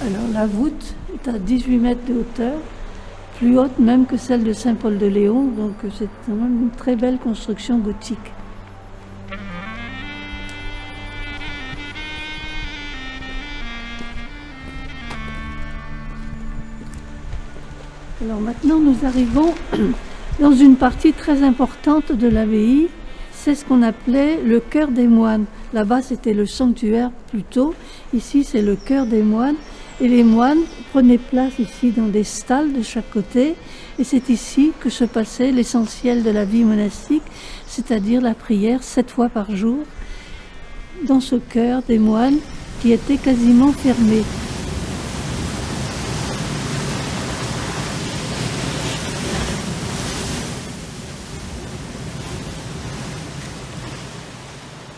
Alors la voûte est à 18 mètres de hauteur, plus haute même que celle de Saint-Paul-de-Léon, donc c'est quand même une très belle construction gothique. Alors maintenant nous arrivons dans une partie très importante de l'abbaye, c'est ce qu'on appelait le chœur des moines. Là-bas c'était le sanctuaire plutôt, ici c'est le chœur des moines. Et les moines prenaient place ici dans des stalles de chaque côté. Et c'est ici que se passait l'essentiel de la vie monastique, c'est-à-dire la prière 7 fois par jour, dans ce chœur des moines qui était quasiment fermé.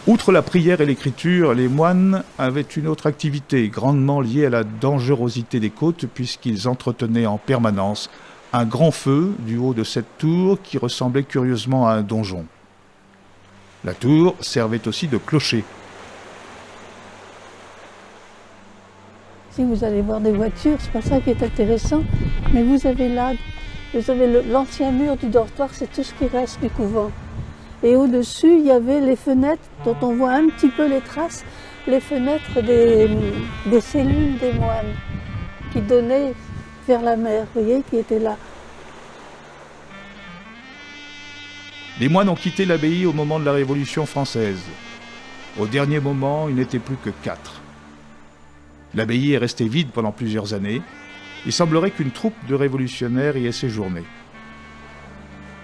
Outre la prière et l'écriture, les moines avaient une autre activité grandement liée à la dangerosité des côtes puisqu'ils entretenaient en permanence un grand feu du haut de cette tour qui ressemblait curieusement à un donjon. La tour servait aussi de clocher. Si vous allez voir des voitures, c'est pas ça qui est intéressant, mais vous avez là, l'ancien mur du dortoir, c'est tout ce qui reste du couvent. Et au-dessus, il y avait les fenêtres dont on voit un petit peu les traces, les fenêtres des cellules des moines qui donnaient vers la mer, vous voyez, qui étaient là. Les moines ont quitté l'abbaye au moment de la Révolution française. Au dernier moment, ils n'étaient plus que 4. L'abbaye est restée vide pendant plusieurs années. Il semblerait qu'une troupe de révolutionnaires y ait séjourné.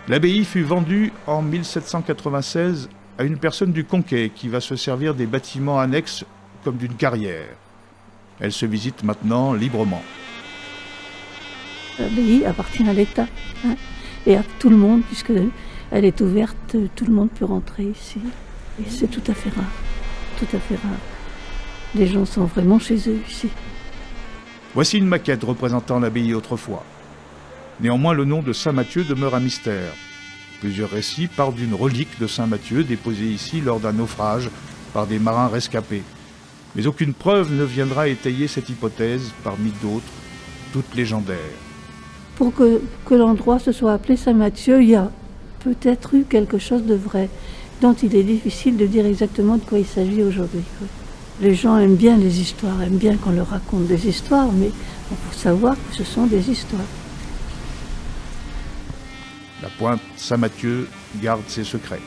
L'abbaye fut vendue en 1796 à une personne du Conquet qui va se servir des bâtiments annexes comme d'une carrière. Elle se visite maintenant librement. L'abbaye appartient à l'État et à tout le monde, puisqu'elle est ouverte, tout le monde peut rentrer ici. Et c'est tout à fait rare, tout à fait rare. Les gens sont vraiment chez eux ici. Voici une maquette représentant l'abbaye autrefois. Néanmoins, le nom de Saint Matthieu demeure un mystère. Plusieurs récits parlent d'une relique de Saint Matthieu déposée ici lors d'un naufrage par des marins rescapés. Mais aucune preuve ne viendra étayer cette hypothèse, parmi d'autres, toutes légendaires. Pour que l'endroit se soit appelé Saint Matthieu, il y a peut-être eu quelque chose de vrai, dont il est difficile de dire exactement de quoi il s'agit aujourd'hui. Les gens aiment bien les histoires, aiment bien qu'on leur raconte des histoires, mais il faut savoir que ce sont des histoires. La pointe Saint Matthieu garde ses secrets.